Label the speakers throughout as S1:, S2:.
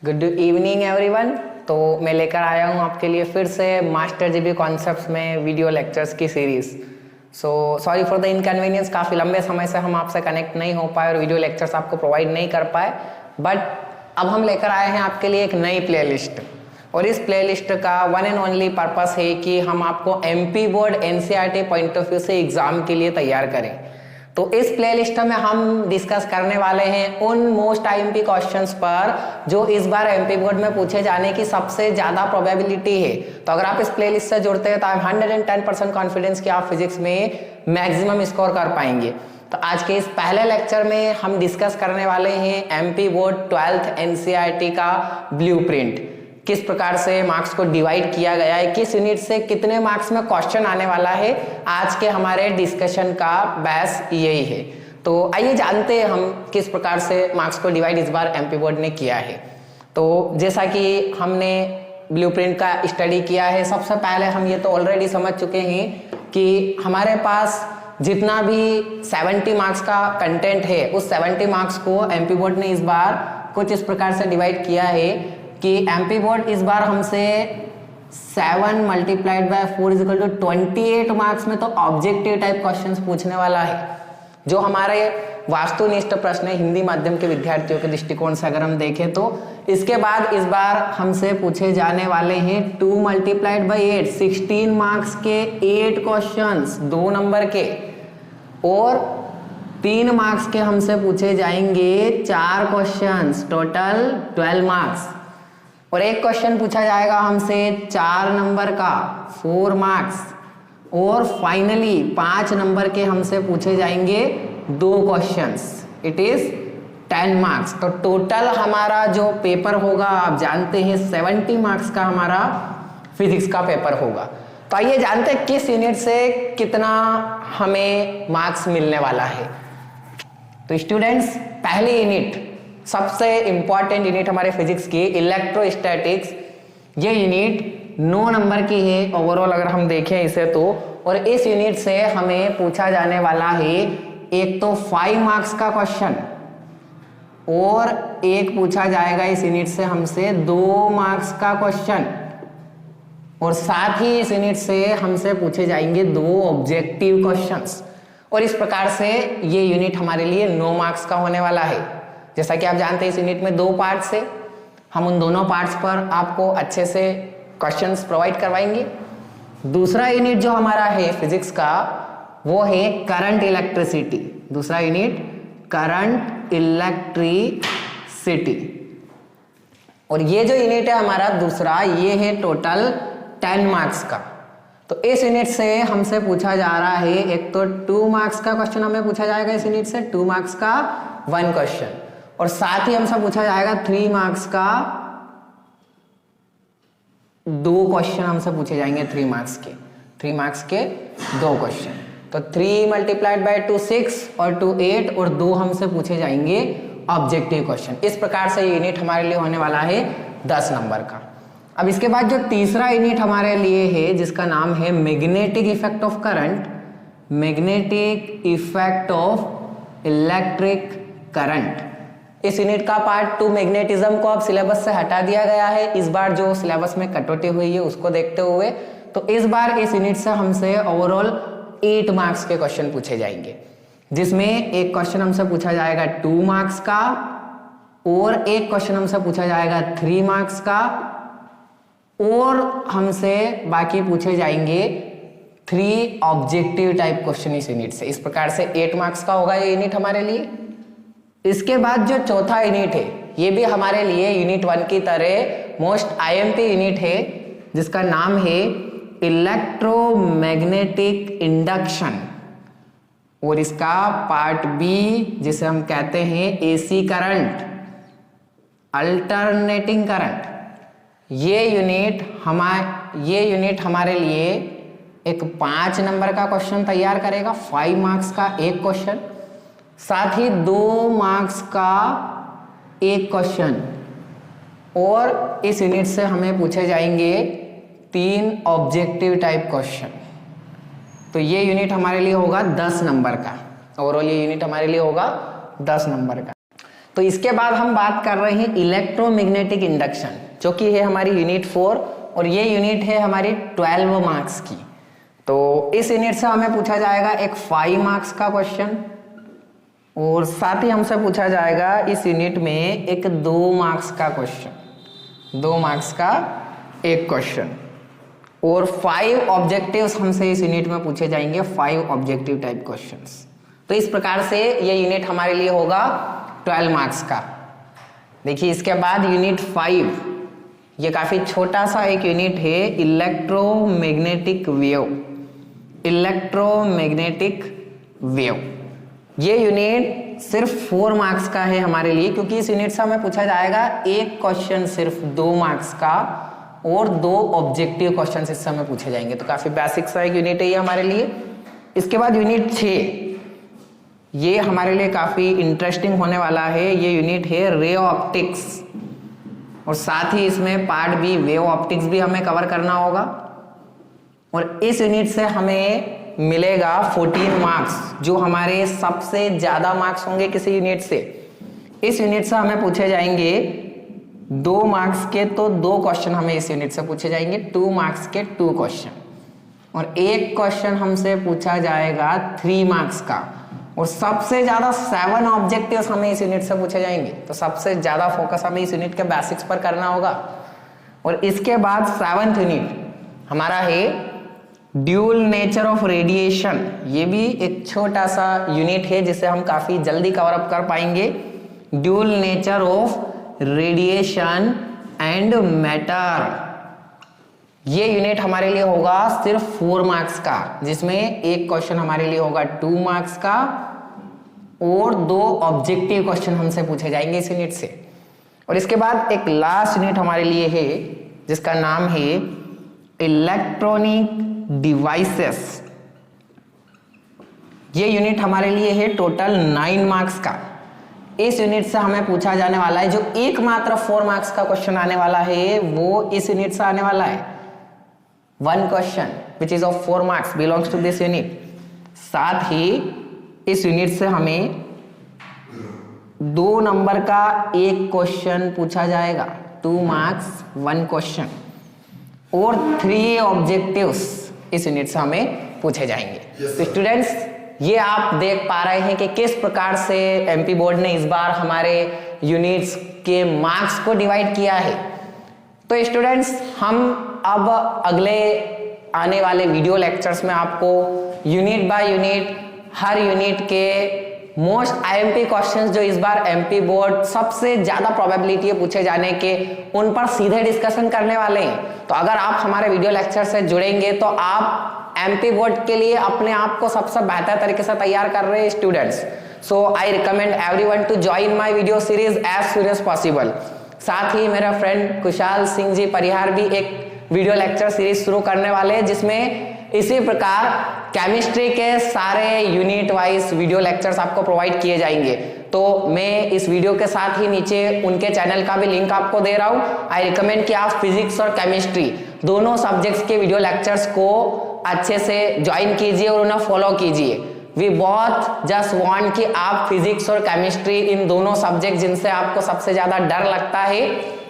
S1: Good evening everyone. तो मैं लेकर आया हूँ आपके लिए फिर से मास्टर जीबी कॉन्सेप्ट्स में वीडियो लेक्चर्स की series. Sorry for the inconvenience, काफ़ी लंबे समय से हम आपसे कनेक्ट नहीं हो पाए और वीडियो लेक्चर्स आपको प्रोवाइड नहीं कर पाए, बट अब हम लेकर आए हैं आपके लिए एक नई प्लेलिस्ट। और इस प्लेलिस्ट का वन एंड ओनली पर्पस है कि हम आपको MP board NCERT point of view से एग्ज़ाम के लिए तैयार करें। तो इस प्लेलिस्ट में हम डिस्कस करने वाले हैं उन मोस्ट आईएमपी क्वेश्चंस पर जो इस बार एमपी बोर्ड में पूछे जाने की सबसे ज़्यादा प्रोबेबिलिटी है। तो अगर आप इस प्लेलिस्ट से जुड़ते हैं तो आई 110% कॉन्फिडेंस कि आप फिजिक्स में मैक्सिमम स्कोर कर पाएंगे। तो आज के इस पहले लेक्चर में हम डिस्कस करने वाले हैं एमपी बोर्ड 12th एनसीईआरटी का ब्लूप्रिंट, किस प्रकार से मार्क्स को डिवाइड किया गया है, किस यूनिट से कितने मार्क्स में क्वेश्चन आने वाला है। आज के हमारे डिस्कशन का बेस यही है। तो आइए जानते हैं हम किस प्रकार से मार्क्स को डिवाइड इस बार एमपी बोर्ड ने किया है। तो जैसा कि हमने ब्लूप्रिंट का स्टडी किया है, सबसे पहले हम ये तो ऑलरेडी समझ चुके हैं कि हमारे पास जितना भी 70 मार्क्स का कंटेंट है, उस 70 मार्क्स को एमपी बोर्ड ने इस बार कुछ इस प्रकार से डिवाइड किया है कि एमपी बोर्ड इस बार हमसे 7 × 4 = 28 मार्क्स में तो ऑब्जेक्टिव टाइप क्वेश्चंस पूछने वाला है, जो हमारे वास्तुनिष्ठ प्रश्न है हिंदी माध्यम के विद्यार्थियों के दृष्टिकोण से अगर हम देखें तो। इसके बाद इस बार हमसे पूछे जाने वाले हैं 2 × 8 16 मार्क्स के 8 क्वेश्चंस 2 नंबर के, और 3 मार्क्स के हमसे पूछे जाएंगे 4 क्वेश्चंस, टोटल 12 मार्क्स। और एक क्वेश्चन पूछा जाएगा हमसे 4 नंबर का 4 मार्क्स, और फाइनली 5 नंबर के हमसे पूछे जाएंगे 2 क्वेश्चंस, इट इज 10 मार्क्स। तो टोटल हमारा जो पेपर होगा आप जानते हैं 70 मार्क्स का हमारा फिजिक्स का पेपर होगा। तो आइए जानते हैं किस यूनिट से कितना हमें मार्क्स मिलने वाला है। तो स्टूडेंट्स, पहली यूनिट, सबसे इंपॉर्टेंट यूनिट हमारे फिजिक्स की इलेक्ट्रोस्टैटिक्स, ये यूनिट 9 नंबर की है ओवरऑल अगर हम देखें इसे तो। और इस यूनिट से हमें पूछा जाने वाला है एक तो 5 मार्क्स का क्वेश्चन, और एक पूछा जाएगा इस यूनिट से हमसे 2 मार्क्स का क्वेश्चन, और साथ ही इस यूनिट से हमसे पूछे जाएंगे 2 ऑब्जेक्टिव क्वेश्चंस। और इस प्रकार से ये यूनिट हमारे लिए 9 मार्क्स का होने वाला है। जैसा कि आप जानते हैं इस यूनिट में 2 पार्ट्स है, हम उन दोनों पार्ट्स पर आपको अच्छे से क्वेश्चंस प्रोवाइड करवाएंगे। दूसरा यूनिट जो हमारा है फिजिक्स का वो है करंट इलेक्ट्रिसिटी। दूसरा यूनिट करंट इलेक्ट्रिसिटी, और ये जो यूनिट है हमारा दूसरा, ये है टोटल 10 मार्क्स का। तो इस यूनिट से हमसे पूछा जा रहा है एक तो 2 मार्क्स का क्वेश्चन हमें पूछा जाएगा इस यूनिट से, 2 मार्क्स का 1 क्वेश्चन, और साथ ही हमसे पूछा जाएगा 3 मार्क्स का 2 क्वेश्चन हमसे पूछे जाएंगे, 3 मार्क्स के 2 क्वेश्चन। तो 3 × 2 6 और 2 8, और 2 हमसे पूछे जाएंगे ऑब्जेक्टिव क्वेश्चन। इस प्रकार से ये यूनिट हमारे लिए होने वाला है 10 नंबर का। अब इसके बाद जो तीसरा यूनिट हमारे लिए है जिसका नाम है magnetic effect of current, magnetic effect of electric current. इस यूनिट का पार्ट 2 मैग्नेटिज्म को अब सिलेबस से हटा दिया गया है, इस बार जो सिलेबस में कटौती हुई है उसको देखते हुए। तो इस बार इस यूनिट से हमसे ओवरऑल 8 मार्क्स के क्वेश्चन पूछे जाएंगे, जिसमें एक क्वेश्चन हमसे पूछा जाएगा 2 मार्क्स का, और एक क्वेश्चन हमसे पूछा जाएगा 3 मार्क्स का, और हमसे बाकी पूछे जाएंगे 3 ऑब्जेक्टिव टाइप क्वेश्चन इस यूनिट से। इस प्रकार से 8 मार्क्स का होगा ये यूनिट हमारे लिए। इसके बाद जो चौथा यूनिट है ये भी हमारे लिए यूनिट 1 की तरह मोस्ट आईएमपी यूनिट है, जिसका नाम है इलेक्ट्रोमैग्नेटिक इंडक्शन, और इसका पार्ट बी जिसे हम कहते हैं एसी करंट, अल्टरनेटिंग करंट। ये यूनिट हमारे लिए एक 5 नंबर का क्वेश्चन तैयार करेगा, 5 मार्क्स का एक क्वेश्चन, साथ ही 2 मार्क्स का एक क्वेश्चन, और इस यूनिट से हमें पूछे जाएंगे 3 ऑब्जेक्टिव टाइप क्वेश्चन। तो ये यूनिट हमारे लिए होगा 10 नंबर का, ओवरऑल ये यूनिट हमारे लिए होगा 10 नंबर का। तो इसके बाद हम बात कर रहे हैं इलेक्ट्रोमैग्नेटिक इंडक्शन, जो कि है हमारी यूनिट 4 और ये यूनिट है हमारी 12 मार्क्स की। तो इस यूनिट से हमें पूछा जाएगा एक 5 मार्क्स का क्वेश्चन और साथ ही हमसे पूछा जाएगा इस यूनिट में एक 2 मार्क्स का क्वेश्चन, 2 मार्क्स का एक क्वेश्चन और 5 ऑब्जेक्टिव्स हमसे इस यूनिट में पूछे जाएंगे, 5 ऑब्जेक्टिव टाइप क्वेश्चंस। तो इस प्रकार से ये यूनिट हमारे लिए होगा 12 मार्क्स का। देखिए इसके बाद यूनिट 5, ये काफी छोटा सा एक यूनिट है, इलेक्ट्रोमैग्नेटिक वेव, इलेक्ट्रोमैग्नेटिक वेव। ये यूनिट सिर्फ 4 मार्क्स का है हमारे लिए, क्योंकि इस यूनिट से हमें पूछा जाएगा एक क्वेश्चन सिर्फ 2 मार्क्स का और 2 ऑब्जेक्टिव क्वेश्चन इससे हमें पूछे जाएंगे। तो काफी बेसिक सा एक यूनिट है ये हमारे लिए। इसके बाद यूनिट 6, ये हमारे लिए काफी इंटरेस्टिंग होने वाला है। ये यूनिट है रे ऑप्टिक्स और साथ ही इसमें पार्ट बी वेव ऑप्टिक्स भी हमें कवर करना होगा। और इस यूनिट से हमें मिलेगा 14 मार्क्स, जो हमारे सबसे ज्यादा मार्क्स होंगे किसी यूनिट से। इस यूनिट से हमें पूछे जाएंगे 2 मार्क्स के तो 2 क्वेश्चन हमें इस यूनिट से पूछे जाएंगे, 2 मार्क्स के 2 क्वेश्चन, और एक क्वेश्चन हमसे पूछा जाएगा 3 मार्क्स का, और सबसे ज्यादा 7 ऑब्जेक्टिव्स हमें इस यूनिट से पूछे जाएंगे। तो सबसे ज्यादा फोकस हमें इस यूनिट के बेसिक्स पर करना होगा। और इसके बाद 7th यूनिट हमारा है ड्यूल नेचर ऑफ रेडिएशन। ये भी एक छोटा सा यूनिट है जिसे हम काफी जल्दी कवर अप कर पाएंगे। Dual nature of radiation and matter, ये यूनिट हमारे लिए होगा सिर्फ 4 मार्क्स का, जिसमें एक क्वेश्चन हमारे लिए होगा 2 मार्क्स का और 2 ऑब्जेक्टिव क्वेश्चन हमसे पूछे जाएंगे इस यूनिट से। और इसके बाद एक लास्ट यूनिट हमारे लिए है जिसका नाम है इलेक्ट्रॉनिक डिवाइसेस। ये यूनिट हमारे लिए है टोटल 9 मार्क्स का। इस यूनिट से हमें पूछा जाने वाला है, जो एकमात्र 4 मार्क्स का क्वेश्चन आने वाला है वो इस यूनिट से आने वाला है। 1 question which is of 4 marks belongs to this unit. साथ ही इस यूनिट से हमें 2 नंबर का एक क्वेश्चन पूछा जाएगा, 2 मार्क्स 1 क्वेश्चन, और 3 ऑब्जेक्टिव्स इस यूनिट से हमें पूछे जाएंगे। तो स्टूडेंट्स, ये आप देख पा रहे हैं कि किस प्रकार से एमपी बोर्ड ने इस बार हमारे यूनिट्स के मार्क्स को डिवाइड किया है। तो स्टूडेंट्स, हम अब अगले आने वाले वीडियो लेक्चर्स में आपको unit by unit, her unit के मोस्ट आईएमपी क्वेश्चंस जो इस बार एमपी बोर्ड सबसे ज्यादा प्रोबेबिलिटी है पूछे जाने के, उन पर सीधे डिस्कशन करने वाले हैं। तो अगर आप हमारे वीडियो लेक्चर से जुड़ेंगे तो आप एमपी बोर्ड के लिए अपने आप को सबसे बेहतर तरीके से तैयार कर रहे हैं students. So I recommend everyone to join my video series as soon as possible. साथ ही मेरा फ्रेंड कुशाल सिंह जी परिहार भी एक वीडियो लेक्चर सीरीज शुरू करने वाले हैं, जिसमें इसी प्रकार केमिस्ट्री के सारे यूनिट वाइज वीडियो लेक्चर्स आपको प्रोवाइड किए जाएंगे। तो मैं इस वीडियो के साथ ही नीचे उनके चैनल का भी लिंक आपको दे रहा हूं। आई रिकमेंड कि आप फिजिक्स और केमिस्ट्री दोनों सब्जेक्ट्स के वीडियो लेक्चर्स को अच्छे से ज्वाइन कीजिए और उन्हें फॉलो कीजिए। वी बहुत जस्ट वांट कि आप फिजिक्स और केमिस्ट्री, इन दोनों सब्जेक्ट जिनसे आपको सबसे ज्यादा डर लगता है,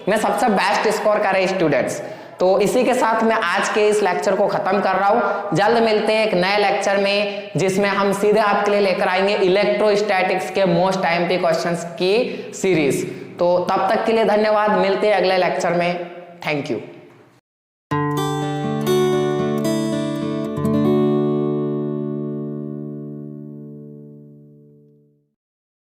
S1: में सबसे बेस्ट स्कोर करें स्टूडेंट्स। तो इसी के साथ मैं आज के इस लेक्चर को खत्म कर रहा हूं। जल्द मिलते हैं एक नए लेक्चर में, जिसमें हम सीधे आपके लिए लेकर आएंगे इलेक्ट्रोस्टैटिक्स के मोस्ट आईएमपी क्वेश्चंस की सीरीज। तो तब तक के लिए धन्यवाद, मिलते हैं अगले लेक्चर में। Thank you.